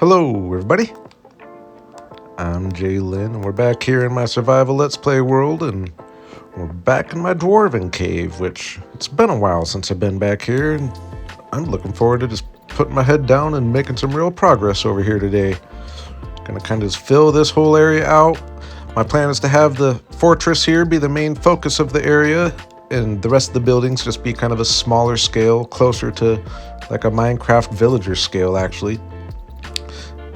Hello everybody, I'm Jalen and we're back here in my survival Let's Play world, and we're back in my dwarven cave, which it's been a while since I've been back here, and I'm looking forward to just putting my head down and making some real progress over here today. Gonna kind of just fill this whole area out. My plan is to have the fortress here be the main focus of the area, and the rest of the buildings just be kind of a smaller scale, closer to like a Minecraft villager scale actually.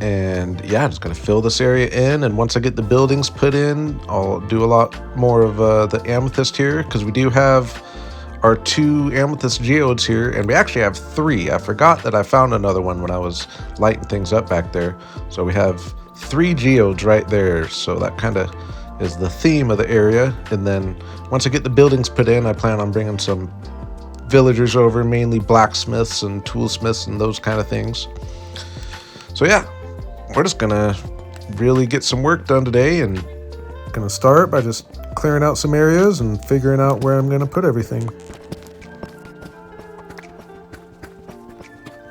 And yeah, I'm just gonna fill this area in, and once I get the buildings put in, I'll do a lot more of the amethyst here, because we do have our 2 amethyst geodes here, and we actually have 3. I forgot that I found another one when I was lighting things up back there. So we have 3 geodes right there, so that kind of is the theme of the area. And then once I get the buildings put in, I plan on bringing some villagers over, mainly blacksmiths and toolsmiths and those kind of things. So yeah, we're just gonna really get some work done today, and gonna start by just clearing out some areas and figuring out where I'm gonna put everything.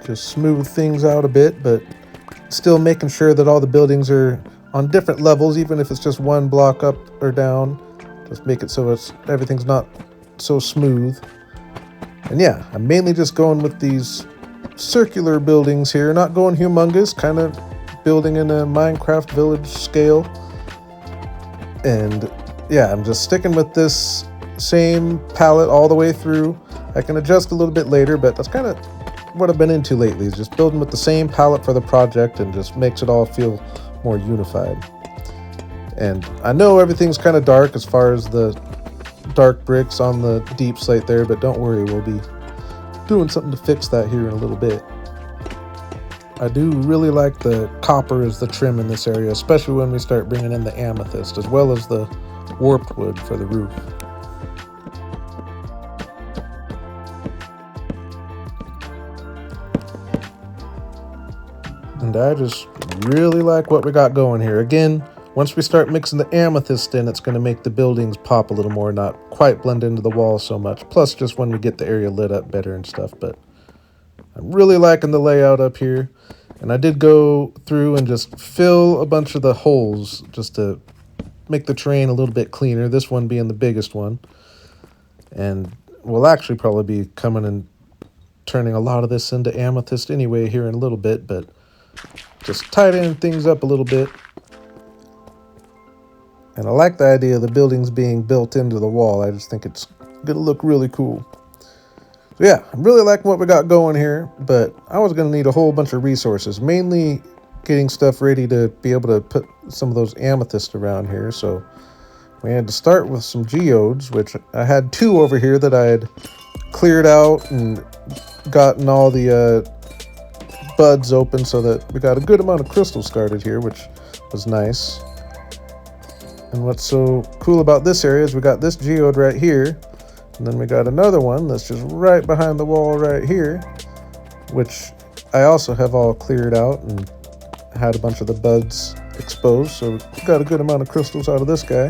Just smooth things out a bit, but still making sure that all the buildings are on different levels, even if it's just 1 block up or down. Just make it so everything's not so smooth. And yeah, I'm mainly just going with these circular buildings here, not going humongous, kind of building in a Minecraft village scale. And yeah, I'm just sticking with this same palette all the way through. I can adjust a little bit later, but that's kind of what I've been into lately, is just building with the same palette for the project, and just makes it all feel more unified. And I know everything's kind of dark as far as the dark bricks on the deep slate there, but don't worry, we'll be doing something to fix that here in a little bit. I do really like the copper as the trim in this area, especially when we start bringing in the amethyst, as well as the warped wood for the roof. And I just really like what we got going here. Again, once we start mixing the amethyst in, it's going to make the buildings pop a little more, not quite blend into the wall so much. Plus, just when we get the area lit up better and stuff. But I'm really liking the layout up here. And I did go through and just fill a bunch of the holes just to make the terrain a little bit cleaner. This one being the biggest one. And we'll actually probably be coming and turning a lot of this into amethyst anyway here in a little bit. But just tightening things up a little bit. And I like the idea of the buildings being built into the wall. I just think it's going to look really cool. So yeah, I'm really liking what we got going here, but I was going to need a whole bunch of resources, mainly getting stuff ready to be able to put some of those amethysts around here. So we had to start with some geodes, which I had 2 over here that I had cleared out and gotten all the buds open, so that we got a good amount of crystals started here, which was nice. And what's so cool about this area is we got this geode right here, and then we got another one that's just right behind the wall right here, which I also have all cleared out and had a bunch of the buds exposed, so we got a good amount of crystals out of this guy.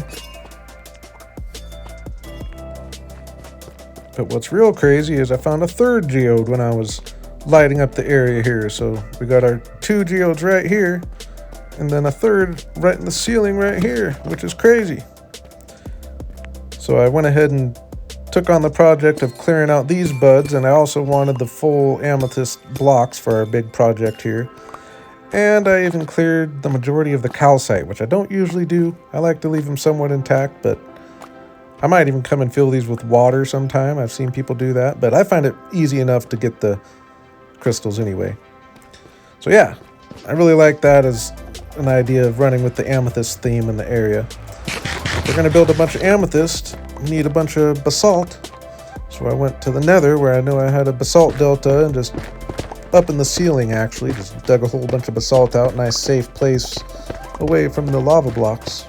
But what's real crazy is I found a 3rd geode when I was lighting up the area here. So we got our 2 geodes right here, and then a 3rd right in the ceiling right here, which is crazy. So I went ahead and took on the project of clearing out these buds, and I also wanted the full amethyst blocks for our big project here. And I even cleared the majority of the calcite, which I don't usually do. I like to leave them somewhat intact, but I might even come and fill these with water sometime. I've seen people do that, but I find it easy enough to get the crystals anyway. So yeah, I really like that as an idea of running with the amethyst theme in the area. If we're going to build a bunch of amethyst, we need a bunch of basalt. So I went to the nether, where I knew I had a basalt delta, and just up in the ceiling actually, just dug a whole bunch of basalt out. Nice safe place away from the lava blocks.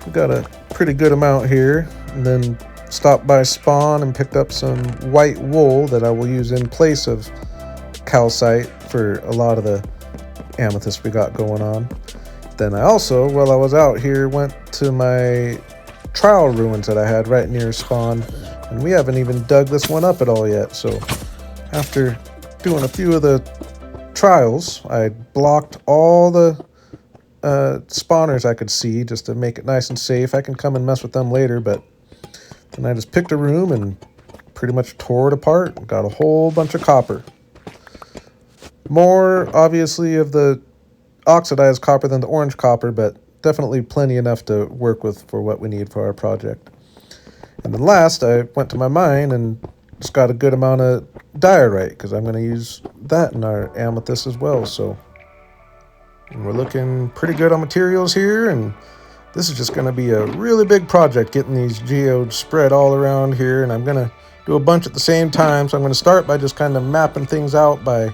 We got a pretty good amount here, and then stopped by spawn and picked up some white wool that I will use in place of calcite for a lot of the amethyst we got going on. Then I also, while I was out here, went to my trial ruins that I had right near spawn, and we haven't even dug this one up at all yet. So after doing a few of the trials, I blocked all the spawners I could see just to make it nice and safe. I can come and mess with them later, but then I just picked a room and pretty much tore it apart and got a whole bunch of copper. More, obviously, of the oxidized copper than the orange copper, but definitely plenty enough to work with for what we need for our project. And then last, I went to my mine and just got a good amount of diorite, because I'm going to use that in our amethyst as well. So we're looking pretty good on materials here, and this is just going to be a really big project, getting these geodes spread all around here, and I'm going to do a bunch at the same time. So I'm going to start by just kind of mapping things out by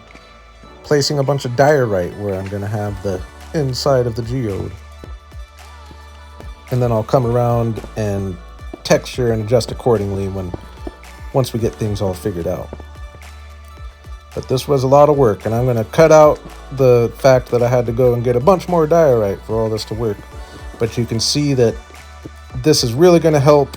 placing a bunch of diorite where I'm going to have the inside of the geode. And then I'll come around and texture and adjust accordingly once we get things all figured out. But this was a lot of work, and I'm going to cut out the fact that I had to go and get a bunch more diorite for all this to work. But you can see that this is really going to help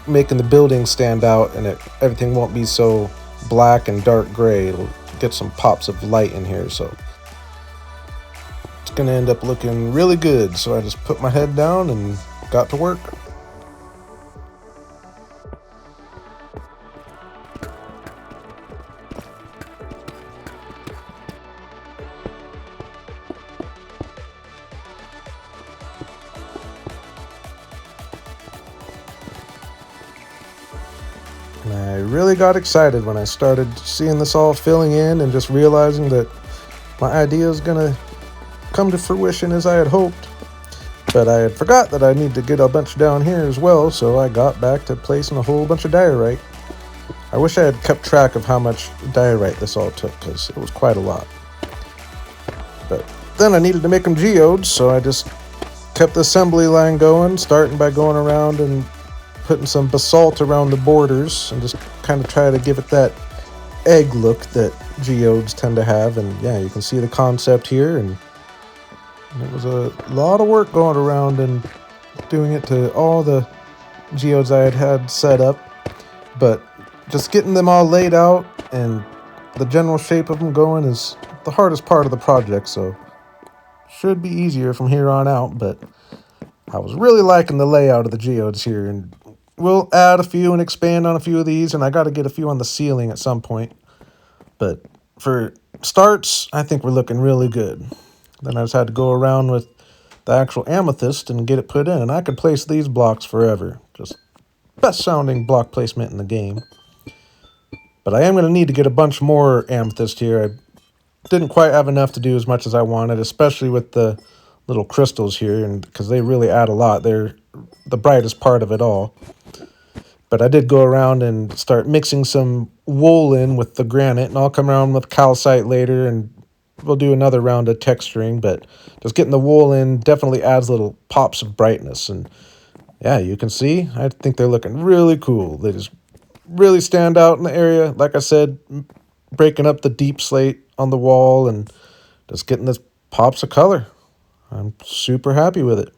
making the building stand out, and everything won't be so black and dark gray. It'll get some pops of light in here, so it's going to end up looking really good. So I just put my head down and got to work. And I really got excited when I started seeing this all filling in and just realizing that my idea is going to come to fruition as I had hoped. But I had forgot that I need to get a bunch down here as well, so I got back to placing a whole bunch of diorite. I wish I had kept track of how much diorite this all took, because it was quite a lot. But then I needed to make them geodes, so I just kept the assembly line going, starting by going around and putting some basalt around the borders and just kind of try to give it that egg look that geodes tend to have. And yeah, you can see the concept here, and it was a lot of work going around and doing it to all the geodes I had set up, but just getting them all laid out and the general shape of them going is the hardest part of the project, so should be easier from here on out. But I was really liking the layout of the geodes here, and we'll add a few and expand on a few of these, and I got to get a few on the ceiling at some point. But for starts, I think we're looking really good. Then I just had to go around with the actual amethyst and get it put in, and I could place these blocks forever. Just best sounding block placement in the game. But I am going to need to get a bunch more amethyst here. I didn't quite have enough to do as much as I wanted, especially with the little crystals here, and because they really add a lot. They're the brightest part of it all. But I did go around and start mixing some wool in with the granite, and I'll come around with calcite later, and we'll do another round of texturing. But just getting the wool in definitely adds little pops of brightness. And yeah, you can see, I think they're looking really cool. They just really stand out in the area. Like I said, breaking up the deep slate on the wall and just getting this pops of color. I'm super happy with it.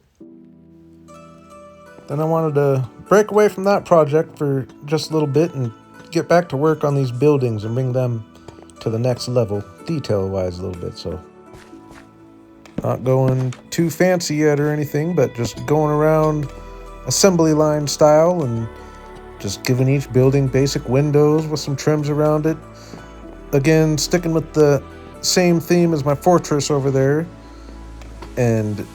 Then I wanted to break away from that project for just a little bit and get back to work on these buildings and bring them to the next level, detail-wise a little bit. So not going too fancy yet or anything, but just going around assembly line style and just giving each building basic windows with some trims around it. Again, sticking with the same theme as my fortress over there. And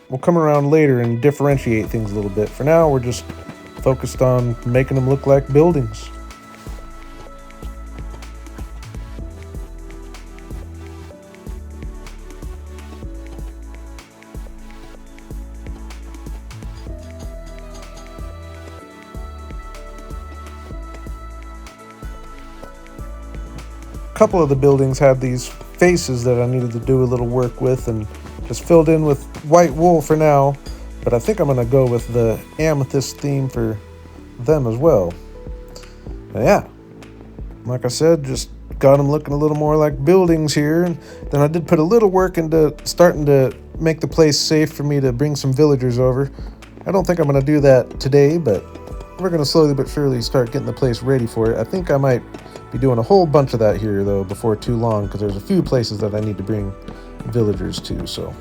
we'll come around later and differentiate things a little bit. For now, we're just focused on making them look like buildings. A couple of the buildings had these faces that I needed to do a little work with, and just filled in with white wool for now, but I think I'm going to go with the amethyst theme for them as well. And yeah, like I said, just got them looking a little more like buildings here. And then I did put a little work into starting to make the place safe for me to bring some villagers over. I don't think I'm going to do that today, but we're going to slowly but surely start getting the place ready for it. I think I might be doing a whole bunch of that here, though, before too long, because there's a few places that I need to bring villagers to, so.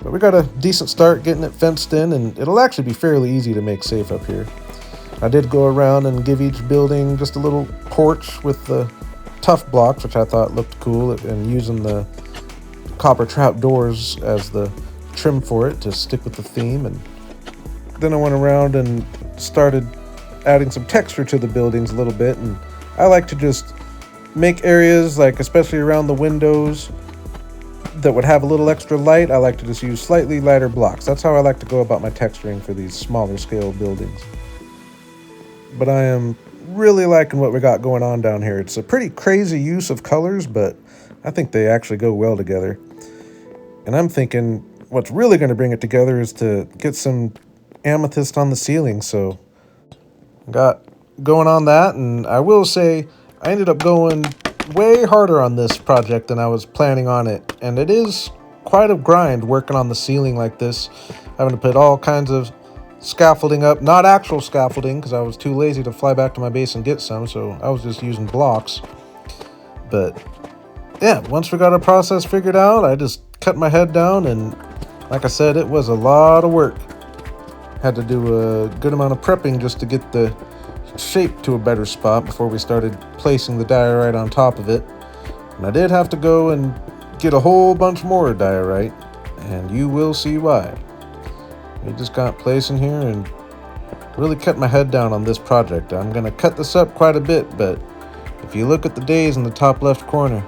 But we got a decent start getting it fenced in, and it'll actually be fairly easy to make safe up here. I did go around and give each building just a little porch with the tough blocks, which I thought looked cool, and using the copper trap doors as the trim for it to stick with the theme. And then I went around and started adding some texture to the buildings a little bit, and I like to just make areas, like especially around the windows, that would have a little extra light. I like to just use slightly lighter blocks. That's how I like to go about my texturing for these smaller scale buildings. But I am really liking what we got going on down here. It's a pretty crazy use of colors, but I think they actually go well together. And I'm thinking what's really going to bring it together is to get some amethyst on the ceiling. So I got going on that, and I will say I ended up going way harder on this project than I was planning on it, and it is quite a grind working on the ceiling like this, having to put all kinds of scaffolding up, not actual scaffolding because I was too lazy to fly back to my base and get some, so I was just using blocks. But yeah, once we got our process figured out, I just cut my head down, and like I said, it was a lot of work. Had to do a good amount of prepping just to get the shape to a better spot before we started placing the diorite on top of it. And I did have to go and get a whole bunch more diorite, and you will see why. We just got placing here and really cut my head down on this project. I'm going to cut this up quite a bit, but if you look at the days in the top left corner,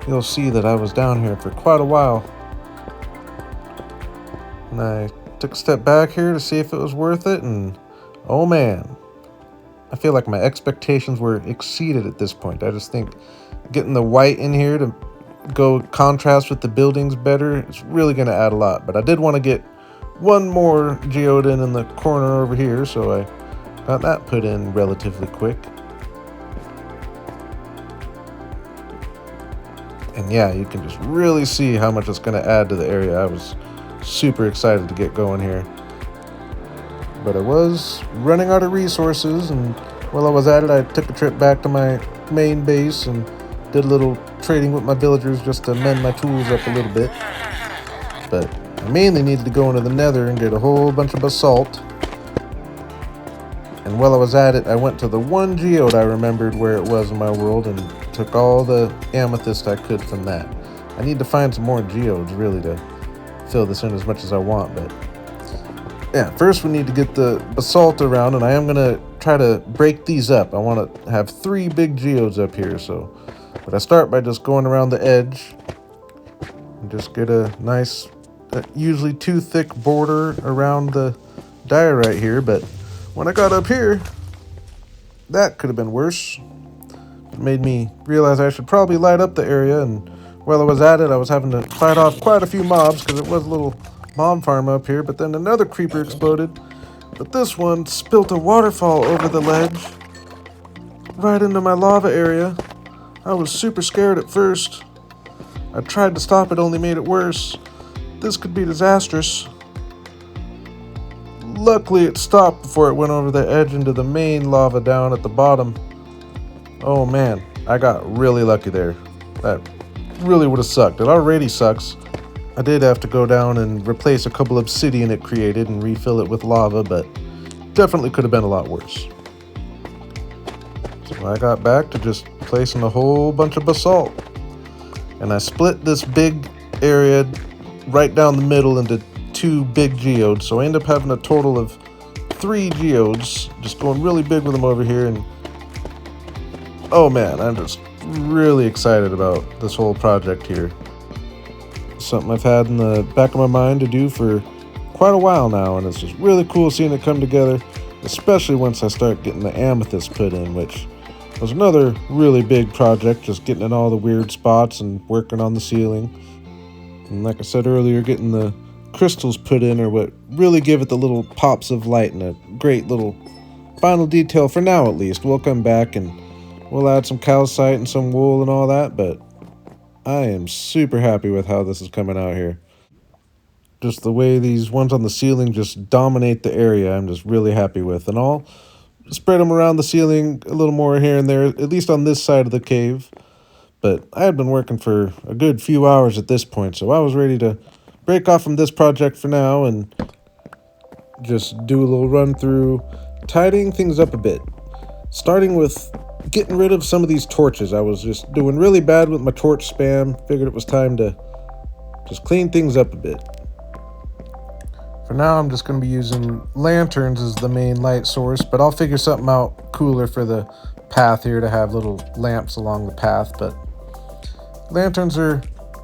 you'll see that I was down here for quite a while. And I took a step back here to see if it was worth it, and oh man, I feel like my expectations were exceeded at this point. I just think getting the white in here to go contrast with the buildings better, it's really going to add a lot. But I did want to get one more geode in the corner over here, so I got that put in relatively quick. And yeah, you can just really see how much it's going to add to the area. I was super excited to get going here. But I was running out of resources, and while I was at it, I took a trip back to my main base and did a little trading with my villagers just to mend my tools up a little bit. But I mainly needed to go into the nether and get a whole bunch of basalt. And while I was at it, I went to the one geode I remembered where it was in my world and took all the amethyst I could from that. I need to find some more geodes, really, to fill this in as much as I want, but yeah, first we need to get the basalt around, and I am going to try to break these up. I want to have 3 big geodes up here, so but I start by just going around the edge and just get a nice, usually too thick border around the diorite here, but when I got up here, that could have been worse. It made me realize I should probably light up the area, and while I was at it, I was having to fight off quite a few mobs because it was a little mob farm up here, but then another creeper exploded. But this one spilt a waterfall over the ledge right into my lava area. I was super scared at first. I tried to stop it, only made it worse. This could be disastrous. Luckily it stopped before it went over the edge into the main lava down at the bottom. Oh man, I got really lucky there. That really would have sucked. It already sucks. I did have to go down and replace a couple obsidian it created and refill it with lava, but definitely could have been a lot worse. So I got back to just placing a whole bunch of basalt. And I split this big area right down the middle into 2 big geodes. So I end up having a total of 3 geodes, just going really big with them over here. And oh man, I'm just really excited about this whole project here. Something I've had in the back of my mind to do for quite a while now, and it's just really cool seeing it come together, especially once I start getting the amethyst put in, which was another really big project, just getting in all the weird spots and working on the ceiling. And like I said earlier, getting the crystals put in are what really give it the little pops of light and a great little final detail for now, at least. We'll come back and we'll add some calcite and some wool and all that, but I am super happy with how this is coming out here. Just the way these ones on the ceiling just dominate the area, I'm just really happy with. And all spread them around the ceiling a little more here and there, at least on this side of the cave. But I had been working for a good few hours at this point, so I was ready to break off from this project for now and just do a little run through, tidying things up a bit. Starting with getting rid of some of these torches. I was just doing really bad with my torch spam. Figured it was time to just clean things up a bit. For now, I'm just going to be using lanterns as the main light source, but I'll figure something out cooler for the path here to have little lamps along the path. But lanterns are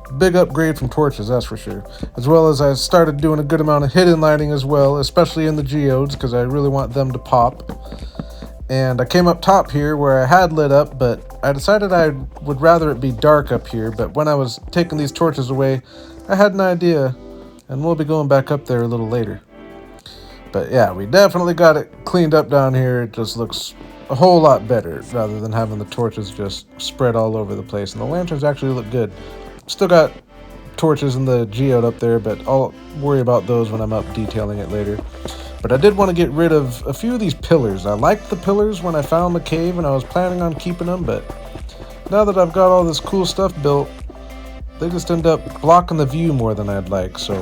a big upgrade from torches, that's for sure. As well as I started doing a good amount of hidden lighting as well, especially in the geodes, because I really want them to pop. And I came up top here where I had lit up, but I decided I would rather it be dark up here. But when I was taking these torches away, I had an idea, and we'll be going back up there a little later. But yeah, we definitely got it cleaned up down here. It just looks a whole lot better rather than having the torches just spread all over the place. And the lanterns actually look good. Still got torches in the geode up there, but I'll worry about those when I'm up detailing it later. But I did want to get rid of a few of these pillars. I liked the pillars when I found the cave and I was planning on keeping them, but now that I've got all this cool stuff built, they just end up blocking the view more than I'd like, so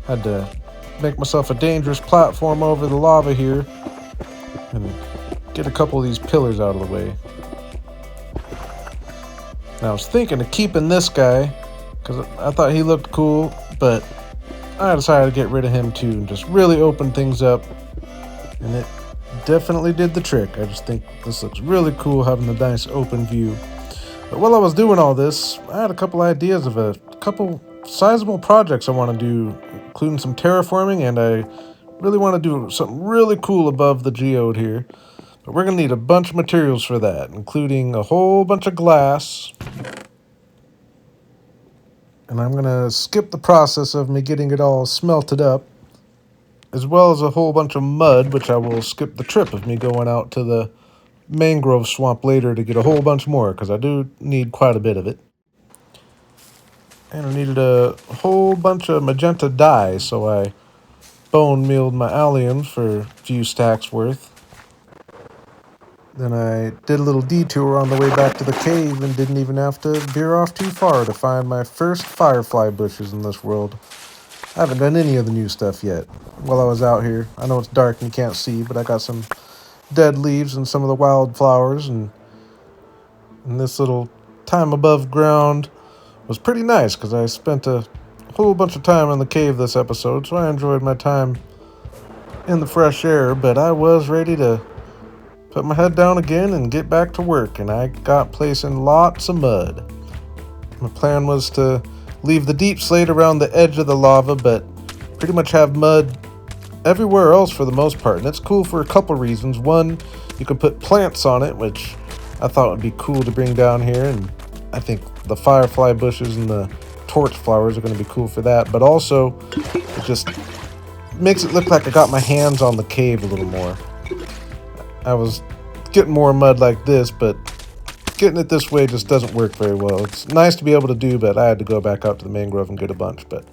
I had to make myself a dangerous platform over the lava here and get a couple of these pillars out of the way. Now I was thinking of keeping this guy because I thought he looked cool, but I decided to get rid of him too and just really open things up, and it definitely did the trick. I just think this looks really cool having the nice open view. But while I was doing all this, I had a couple ideas of a couple sizable projects I want to do, including some terraforming, and I really want to do something really cool above the geode here. But we're going to need a bunch of materials for that, including a whole bunch of glass. And I'm going to skip the process of me getting it all smelted up, as well as a whole bunch of mud, which I will skip the trip of me going out to the mangrove swamp later to get a whole bunch more, because I do need quite a bit of it. And I needed a whole bunch of magenta dye, so I bone mealed my alliums for a few stacks worth. Then I did a little detour on the way back to the cave and didn't even have to veer off too far to find my first firefly bushes in this world. I haven't done any of the new stuff yet while I was out here. I know it's dark and you can't see, but I got some dead leaves and some of the wildflowers, and this little time above ground was pretty nice because I spent a whole bunch of time in the cave this episode, so I enjoyed my time in the fresh air, but I was ready to put my head down again and get back to work, and I got placing lots of mud. My plan was to leave the deep slate around the edge of the lava, but pretty much have mud everywhere else for the most part, and it's cool for a couple reasons. One, you can put plants on it, which I thought would be cool to bring down here, and I think the firefly bushes and the torch flowers are going to be cool for that, but also it just makes it look like I got my hands on the cave a little more. I was getting more mud like this, but getting it this way just doesn't work very well. It's nice to be able to do, but I had to go back out to the mangrove and get a bunch. But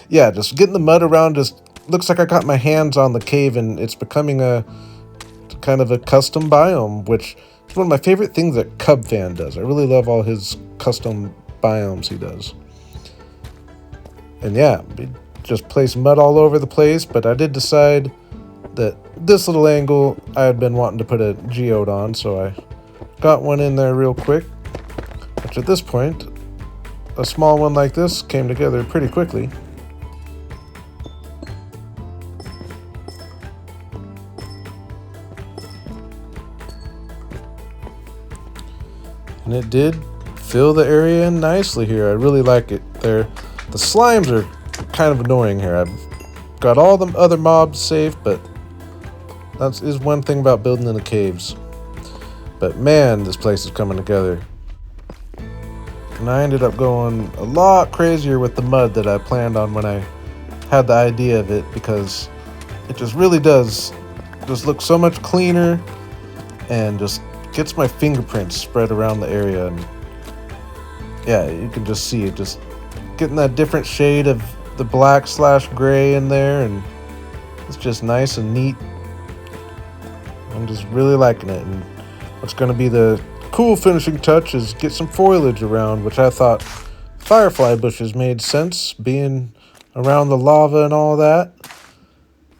yeah, just getting the mud around just looks like I got my hands on the cave, and it's becoming a kind of a custom biome, which is one of my favorite things that Cubfan does. I really love all his custom biomes he does. And yeah, just place mud all over the place, but I did decide that this little angle I had been wanting to put a geode on, so I got one in there real quick, which at this point, a small one like this came together pretty quickly. And it did fill the area in nicely here. I really like it there. The slimes are kind of annoying here. I've got all the other mobs safe, but that is one thing about building in the caves. But man, this place is coming together. And I ended up going a lot crazier with the mud that I planned on when I had the idea of it, because it just really does just look so much cleaner and just gets my fingerprints spread around the area. And yeah, you can just see it just getting that different shade of the black/gray in there, and it's just nice and neat. I'm just really liking it. And what's going to be the cool finishing touch is get some foliage around, which I thought firefly bushes made sense, being around the lava and all that,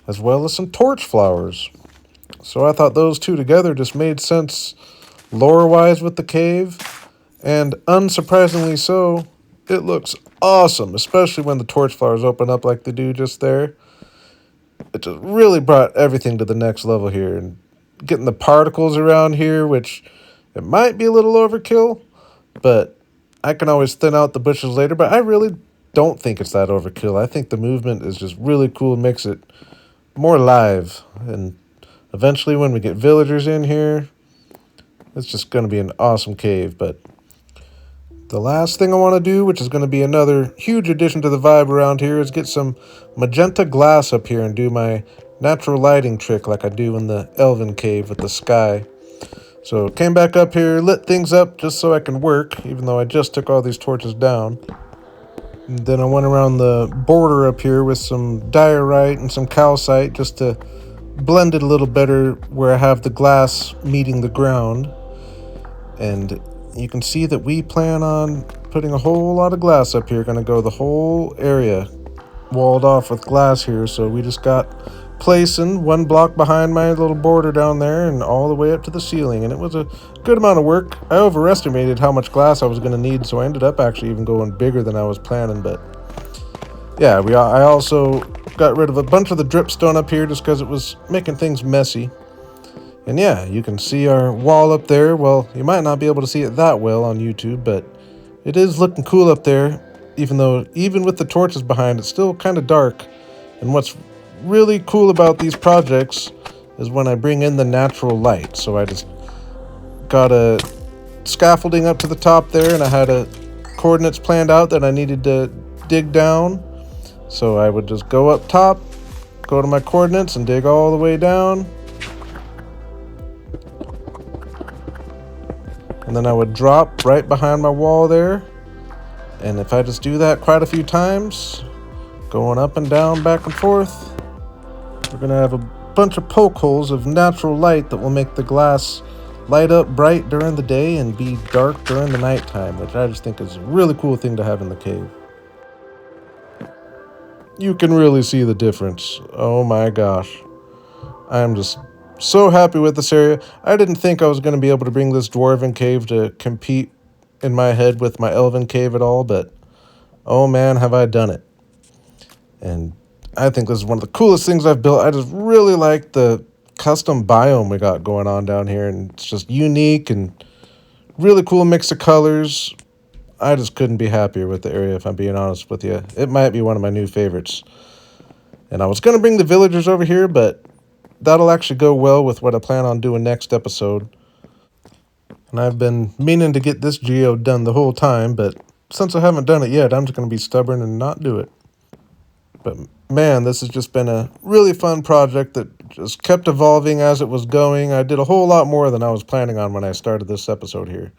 as well as some torch flowers. So I thought those two together just made sense lore-wise with the cave, and unsurprisingly so, it looks awesome, especially when the torch flowers open up like they do just there. It just really brought everything to the next level here, and getting the particles around here, which it might be a little overkill, but I can always thin out the bushes later, but I really don't think it's that overkill. I think the movement is just really cool, makes it more live, and eventually when we get villagers in here, it's just going to be an awesome cave. But the last thing I want to do, which is going to be another huge addition to the vibe around here, is get some magenta glass up here and do my natural lighting trick like I do in the Elven cave with the sky. So came back up here, lit things up just so I can work, even though I just took all these torches down. And then I went around the border up here with some diorite and some calcite just to blend it a little better where I have the glass meeting the ground. And you can see that we plan on putting a whole lot of glass up here. Going to go the whole area walled off with glass here. So we just got placing one block behind my little border down there and all the way up to the ceiling. And it was a good amount of work. I overestimated how much glass I was going to need, so I ended up actually even going bigger than I was planning. But yeah, I also got rid of a bunch of the dripstone up here just because it was making things messy. And yeah, you can see our wall up there. Well, you might not be able to see it that well on YouTube, but it is looking cool up there, even with the torches behind, it's still kind of dark. And what's really cool about these projects is when I bring in the natural light. So I just got a scaffolding up to the top there, and I had coordinates planned out that I needed to dig down. So I would just go up top, go to my coordinates, and dig all the way down. And then I would drop right behind my wall there. And if I just do that quite a few times, going up and down, back and forth, we're going to have a bunch of poke holes of natural light that will make the glass light up bright during the day and be dark during the nighttime, which I just think is a really cool thing to have in the cave. You can really see the difference. Oh my gosh. I'm just so happy with this area. I didn't think I was going to be able to bring this dwarven cave to compete in my head with my elven cave at all, but oh man, have I done it. And I think this is one of the coolest things I've built. I just really like the custom biome we got going on down here, and it's just unique and really cool mix of colors. I just couldn't be happier with the area, if I'm being honest with you. It might be one of my new favorites. And I was going to bring the villagers over here, but that'll actually go well with what I plan on doing next episode. And I've been meaning to get this geode done the whole time, but since I haven't done it yet, I'm just going to be stubborn and not do it. But man, this has just been a really fun project that just kept evolving as it was going. I did a whole lot more than I was planning on when I started this episode here.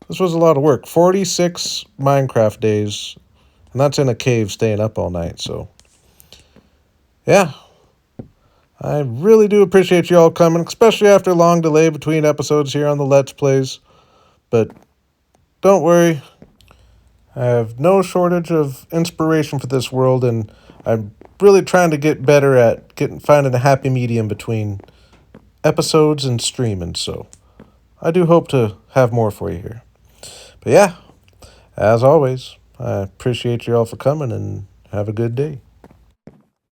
This was a lot of work. 46 Minecraft days, and that's in a cave staying up all night, so yeah. I really do appreciate you all coming, especially after a long delay between episodes here on the Let's Plays. But don't worry, I have no shortage of inspiration for this world, and I'm really trying to get better at finding a happy medium between episodes and streaming, so I do hope to have more for you here. But yeah, as always, I appreciate you all for coming, and have a good day.